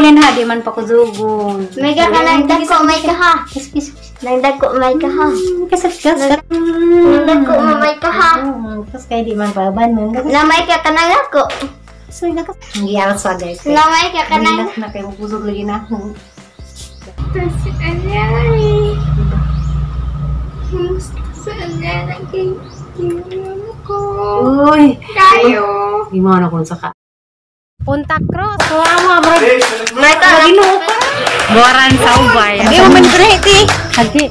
ulin ha, di man pa ko zugon. May ka nagdako, may ka ha. Nagdako, may ka ha. Kasat-kas. Nagdako, may ka ha. Kas kay di man pa ban mo. Namay ka nagdako. So ina kas. Ngi aras sa guys. Namay ka Kanang na kay buzog lagi na. Ayay. Saan ko? Uy. Kayo. Di mo na kun saka. Punta cross. Kawawa bro. May ka Ginoo pa. Buwaran sa ubay. Di mo man kreti. Hagi.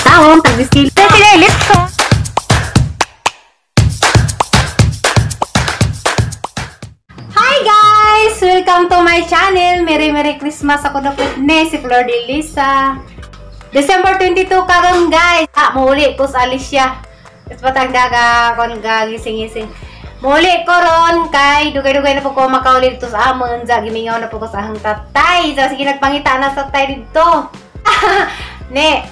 Tawon tag skill. Sige, let's go. Hi guys! Welcome to my channel. Merry Christmas. Ako na po si Flor de Lisa. December 22 karon guys. Muli ko sa Alicia. Tapos patagda ka kon gagising-gising. Muli ko ron kay dugay-dugay na po ko makauli dito sa amon. Gimingaw na po ko sa ahang tatay. So sige nagpangita na sa tatay dito. Ne,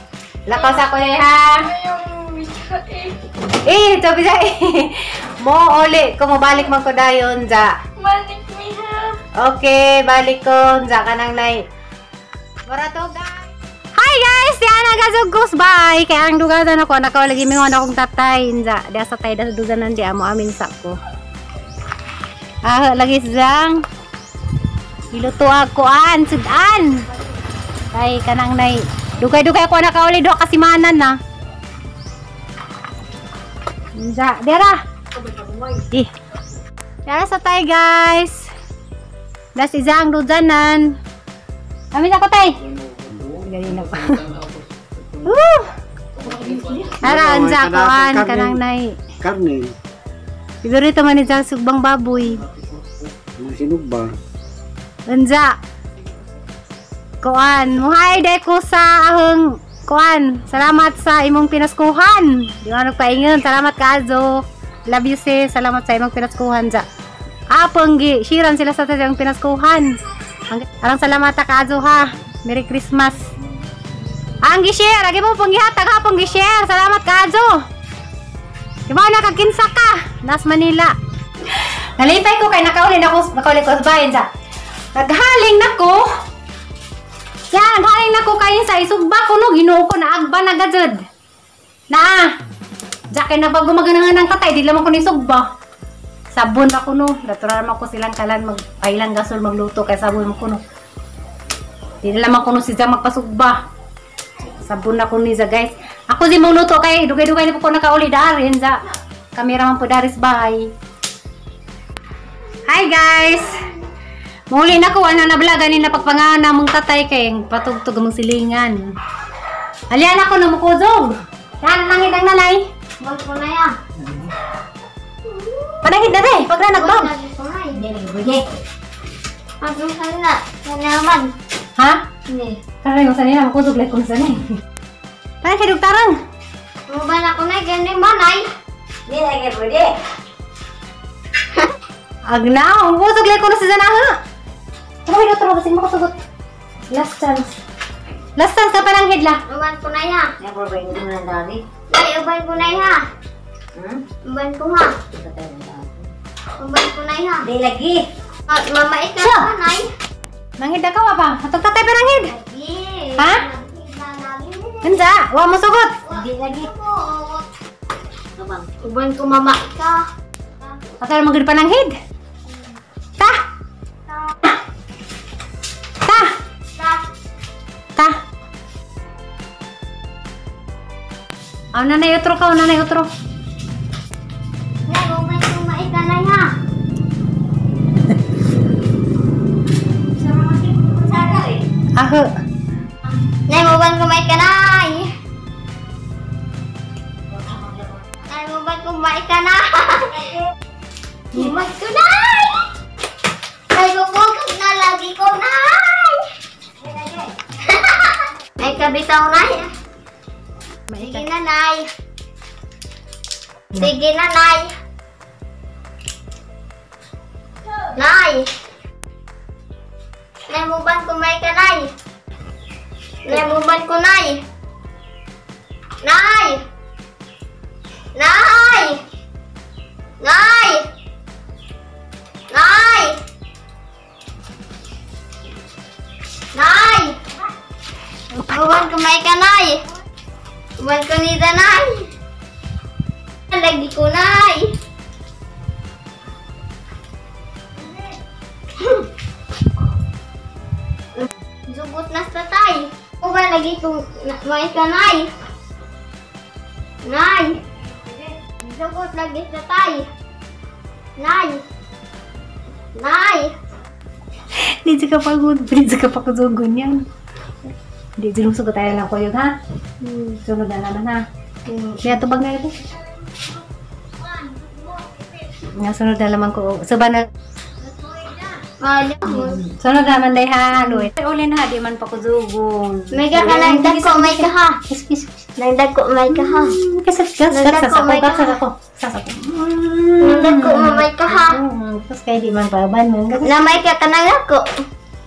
lakas ako na ha. Sabi sa mo uli ko mabalik man ko dayon ja. Balik mi ha. Okay, balik ko ja kanang nay. Para to guys. Hi guys, yan nagazugos bye. Kaya ang dugadan ako nakawalagi mingon akong tatay ja. Dia sa tay da duganan di amo amin sa ko. Lagi sang iluto ako an sudan. Kay kanang nay dugay-dugay ako nakawali do kasimanan na. Ja, dera. Dera sa tay guys. Das izang dudanan. Amin ako tay. Ganina pa. Ara anja koan kanang nay. Karne. Favorito man ni jang sugbang baboy. Sinugba. Anja. Koan, muhay day ko sa ahong koan. Salamat sa imong pinaskuhan. Di man nagpaingon. Salamat kaazo. Love you sis. Salamat sa imong pinaskuhan ja. Aponggi, shiran sila sa tayong pinaskuhan. Arang salamat kaazo ha. Merry Christmas. Ang gi-share, agi mo pong gihatag ha pong gi-share. Salamat kaazo. Di ba nakakinsa ka? Nas Manila. Nalipay ko kay nakauli ko sa bayan sa. Naghaling nako. Yan, naghaling nako kay sa isugba ko no Ginoo ko na agba na gajud. Na. Ja kay na pag gumaganangan ng katay di lamang ko ni sugba. Sabon ako no. Natural man ko silang kalan magpailang gasol magluto kay sabon mo ko no. Di lamang ko no si Jang magpasugba. Sabon ako ni za guys. Ako di mong luto kay dugay-dugay na po ko nakauli darin za. Kamera man po daris bahay. Hi guys. Muli na ko ana na vlog ani na pagpangana mong tatay kay patugtog mong silingan. Alian ako na mukuzog. Yan nangid ang nanay. Bal ko na ya. Panahid na day pag nagbang. Hindi nagbuye. Ako sana. Sana naman. Ha? Hindi. Karay mo sanila mukuzog like kung sanay. Tay kay dugtaran. Maban ako na gani manay. Hindi lagi pwede. Agnaw, mukuzog like kung sa sanaha. Tuloy na tuloy kasi makasugot. Last chance. Last chance ka pa ng hidla. Uban ko na ya. Never bring mo na dali. Ay, uban ko na ya. Uban ko ha. Uban ko na ya. Di lagi. Mamait ka Siya. manay. Nanghid ka wa pa? Atong tatay pa nanghid. Lagi. Ha? Enza, wa mo sugot. Hindi lagi. Uban ko mama ka. Atal magid pa nanghid. Ta. Ta. Ta. Aw nanay utro ka, nanay utro. Nay, uban ko maika na ya. Aho. Nay, uban ko maika na. Nay, uban ko maika na. Uban ko na. Nay, bubukag na lagi ko na. Ay, kabitaw na ya. Sige na, Nay. Sige na, Nay. Nay. Nay, muban ko may ka, Nay. Nay, muban ko, Nay. Nay. Nay. Nay. Nay. Uban ko may kanay. Uban ko ni Danay. Lagi ko nay. Zugot na sa tay. Uban lagi ko may kanay. Nay. Zugot lagi sa tay. Nay. Nay. Di ka pagod, di ka pagkudugon yan. Di sinusugot tayo lang ko yun, ha? Sunod na naman, ha? Kaya tubag na ito. Nga sunod na naman ko. Suba na. Sunod naman day, ha? Luit. Uli na, di man pakudugon. May ka nagdag ko, may ka ha. Nagdag ko, may ka ha. Nagdag ko, may ka ha. Tapos kaya di man paban mo. Namay ka kanang ko.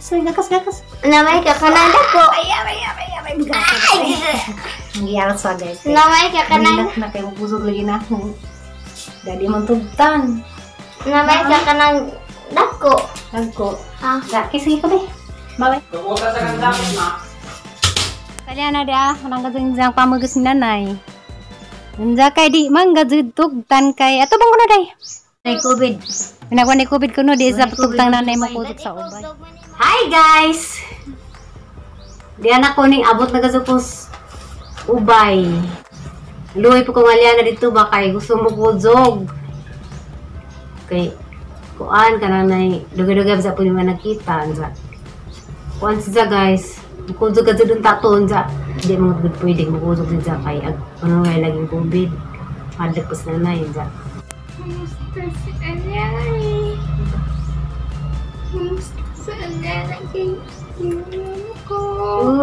So, gakas. Namay ka kanang ko. Ay, ang giyarat sa guys. Namay ka kanang. Na kayo pusog lagi na. Dadi man tugtan. Namay ka kanang dako. Nagko. Ah, Sige ko be. Bye. Tumuka sa kandapit na. Kalian na dia, nang gadang pamagas ni nanay. Nanda kay di mangga tugtan kay ato bang kuno day? Nay COVID. Pinagwan ni COVID kuno di sa tugtang nanay mo kutok sa ubay. Hi guys. Di anak ko ning abot na gasupos ubay. Luoy po kong aliana dito ba kay gusto mo kudzog. Kay kuan kanang dugay-dugay sa po ni nakita anza. Kuan siya guys. Kudzog ka dun taton sa di mo gud pwede mo kudzog siya kay ano ngay laging COVID. Hadlek na nay sa. Kumusta si Anyay? Kumusta si Anyay? Ko.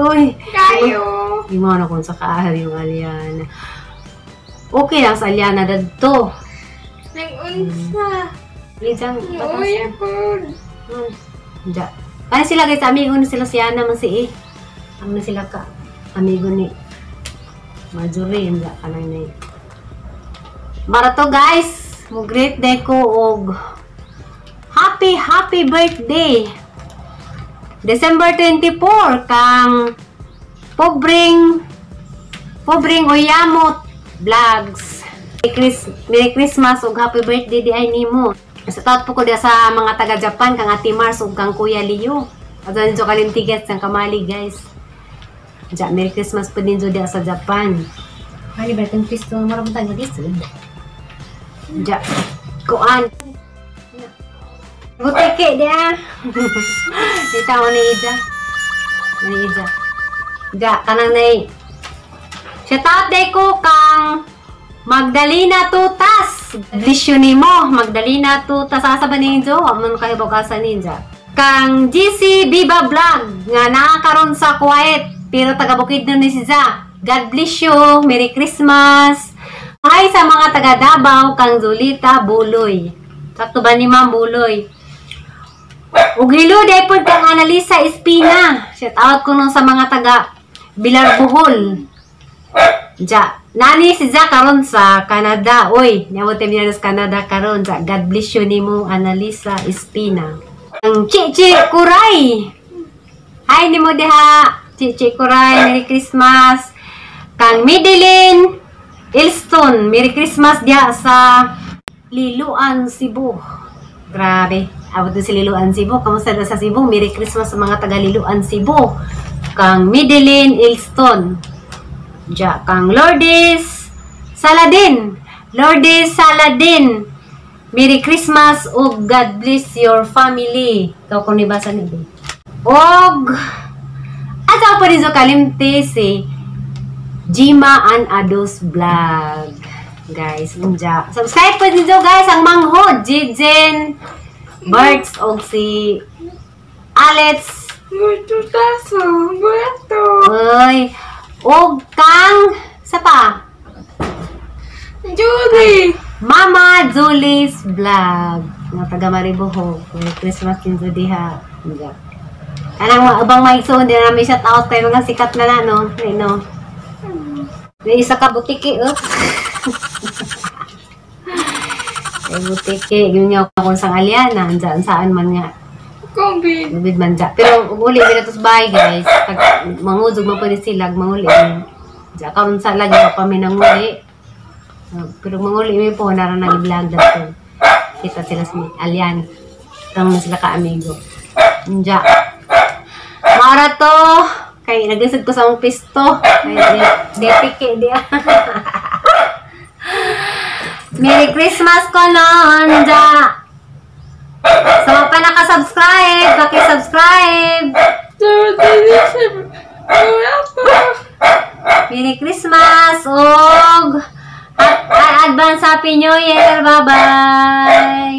Uy! Kayo. Gimana kung sa kaahal yung Aliana. Okay lang sa Aliana dadto. Nag-unsa. Lidang Uy, ako. Diyan. Kaya sila guys, amigo na sila si Ana man si E. Ano na sila ka? Amigo ni Marjorie, hindi ka na yun. Para to guys, mo great day ko og happy birthday! December 24 kang Pobreng Oyamot Vlogs. Merry Christmas ug happy birthday di ay nimo. Sa taot po ko dia sa mga taga Japan kang Ate Mars ug kang Kuya Leo. Adto ninyo kalintigas sang kamali guys. Ja Merry Christmas po ninyo dia sa Japan. Kali ba tong pisto maramdaman niya disud. Ja kuan. Butike dia. Kita mo ni Ida. Ni Ida. Ja kanang nay. Shout out day ko kang Magdalena Tutas. Bisyo nimo Magdalena Tutas asa ba ninyo? Amon kayo bagasan ninja. Kang GC Viva Vlog nga nakakaron sa Kuwait pero taga Bukidnon ni siya. God bless you. Merry Christmas. Hi sa mga taga Davao kang Zulita Buloy. Sakto ba ni Ma'am Buloy? Ug hello day pod kang Analisa Espina. Shout out ko no sa mga taga Bilar Bohol. Ja, nani si Ja karon sa Canada. Oy, nyamote mi sa Canada karon sa God bless you nimo Analisa Espina. Ang Chichi Kuray. Hi nimo diha, Chichi Kuray, Merry Christmas. Kang Mideline Ilston, Merry Christmas diha sa Liloan, Cebu. Grabe, abot din si Liloan, Cebu. Kamusta sa Cebu? Merry Christmas sa mga taga Liloan, Cebu. Kang Mideline Ilston. Ja, kang Lourdes Saladin. Lourdes Saladin. Merry Christmas ug God bless your family. Ikaw kung nibasa nito. Og ato pa rin so kalimti si Jima and Ados Vlog. Guys, unja. Subscribe pa din guys ang manghod. Jijen Birds og si Alex. Mucho taso. Bueto. Oy. Og kang sapa? Julie. Mama Julie's Vlog. Nga taga Maribohog. Merry Christmas din sa diha. Kanang abang maigsoon din namin shout out kay mga sikat na na, no? Ay, no? May isa ka butiki, oh. Ay, butiki. Yun nga kung sang Aliana. Saan man nga. Nabid man dya. Pero uli dito sa bahay guys. Pag mangudog mo pwede sila, manguli. Dya karon sa lagi pa kami nanguli. Pero manguli mi po naran nag-vlog daw. Kita sila sa Alyan. Tang sila ka amigo. Dya. Mara to. Kay nagisod ko sa mong pisto. Kay depike dia. Merry Christmas ko noon, dya. Sa mga pa nakasubscribe, paki-subscribe. Merry Christmas og advance Happy New Year. Bye-bye.